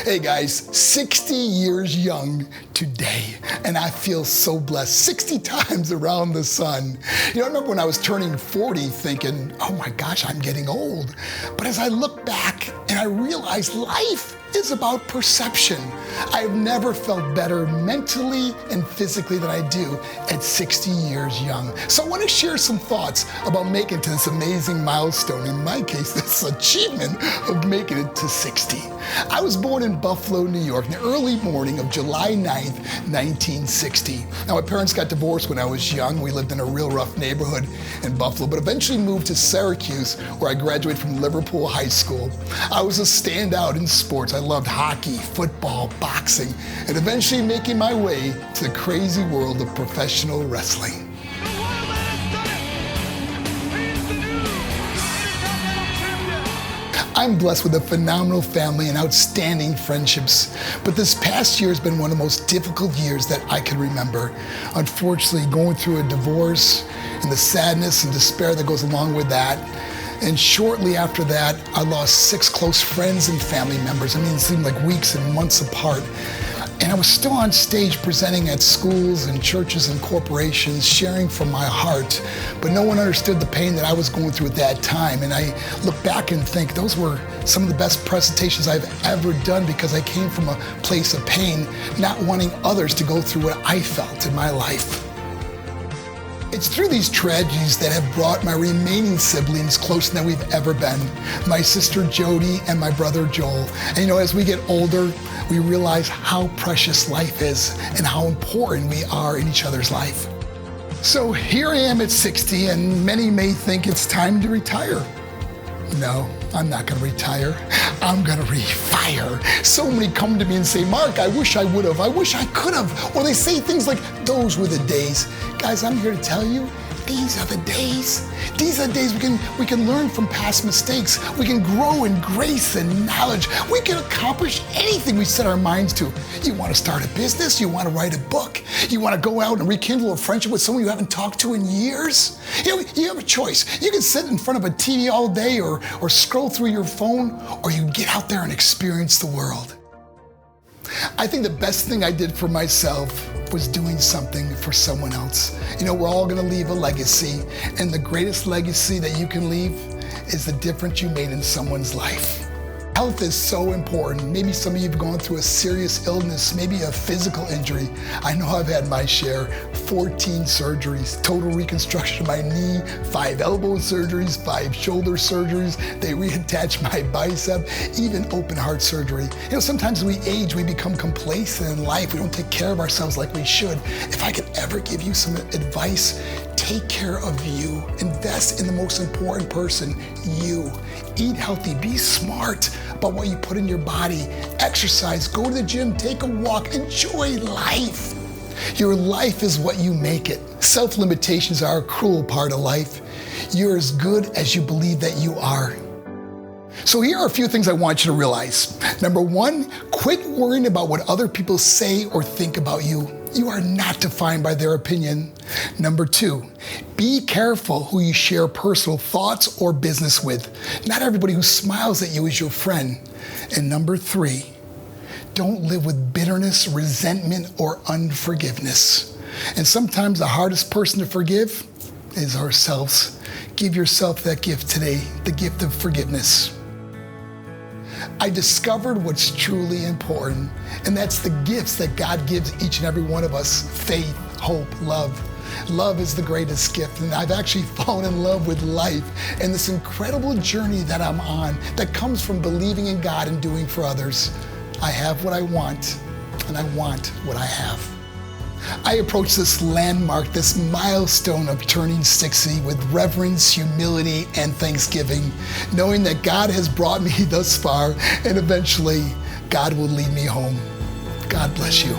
Hey guys, 60 years young today, and I feel so blessed. 60 times around the sun. I remember when I was turning 40 thinking, oh my gosh, I'm getting old. But as I look back and I realize life is about perception. I have never felt better mentally and physically than I do at 60 years young. So I want to share some thoughts about making it to this amazing milestone. In my case, this achievement of making it to 60. I was born in Buffalo, New York, in the early morning of July 9th, 1960. Now, my parents got divorced when I was young. We lived in a real rough neighborhood in Buffalo, but eventually moved to Syracuse, where I graduated from Liverpool High School. I was a standout in sports. I loved hockey, football, boxing, and eventually making my way to the crazy world of professional wrestling. I'm blessed with a phenomenal family and outstanding friendships, but this past year has been one of the most difficult years that I can remember. Unfortunately, going through a divorce and the sadness and despair that goes along with that. And shortly after that, I lost 6 close friends and family members. It seemed like weeks and months apart. And I was still on stage presenting at schools and churches and corporations, sharing from my heart. But no one understood the pain that I was going through at that time. And I look back and think those were some of the best presentations I've ever done, because I came from a place of pain, not wanting others to go through what I felt in my life. It's through these tragedies that have brought my remaining siblings closer than we've ever been. My sister Jody and my brother Joel. And as we get older, we realize how precious life is and how important we are in each other's life. So here I am at 60, and many may think it's time to retire. No, I'm not gonna retire. I'm gonna refire. So many come to me and say, Mark, I wish I would have. I wish I could have. Or they say things like, those were the days. Guys, I'm here to tell you, these are the days. These are the days we can learn from past mistakes. We can grow in grace and knowledge. We can accomplish anything we set our minds to. You want to start a business? You want to write a book? You want to go out and rekindle a friendship with someone you haven't talked to in years? You have a choice. You can sit in front of a TV all day or scroll through your phone, or you can get out there and experience the world. I think the best thing I did for myself was doing something for someone else. We're all gonna leave a legacy, and the greatest legacy that you can leave is the difference you made in someone's life. Health is so important. Maybe some of you have gone through a serious illness, maybe a physical injury. I know I've had my share, 14 surgeries, total reconstruction of my knee, 5 elbow surgeries, 5 shoulder surgeries. They reattached my bicep, even open heart surgery. Sometimes as we age, we become complacent in life. We don't take care of ourselves like we should. If I could ever give you some advice, take care of you. Invest in the most important person, you. Eat healthy, be smart about what you put in your body. Exercise, go to the gym, take a walk, enjoy life. Your life is what you make it. Self-limitations are a cruel part of life. You're as good as you believe that you are. So here are a few things I want you to realize. Number 1, quit worrying about what other people say or think about you. You are not defined by their opinion. Number 2, be careful who you share personal thoughts or business with. Not everybody who smiles at you is your friend. And number 3, don't live with bitterness, resentment, or unforgiveness. And sometimes the hardest person to forgive is ourselves. Give yourself that gift today, the gift of forgiveness. I discovered what's truly important, and that's the gifts that God gives each and every one of us: faith, hope, love. Love is the greatest gift, and I've actually fallen in love with life and this incredible journey that I'm on that comes from believing in God and doing for others. I have what I want, and I want what I have. I approach this landmark, this milestone of turning 60 with reverence, humility, and thanksgiving, knowing that God has brought me thus far, and eventually God will lead me home. God bless you.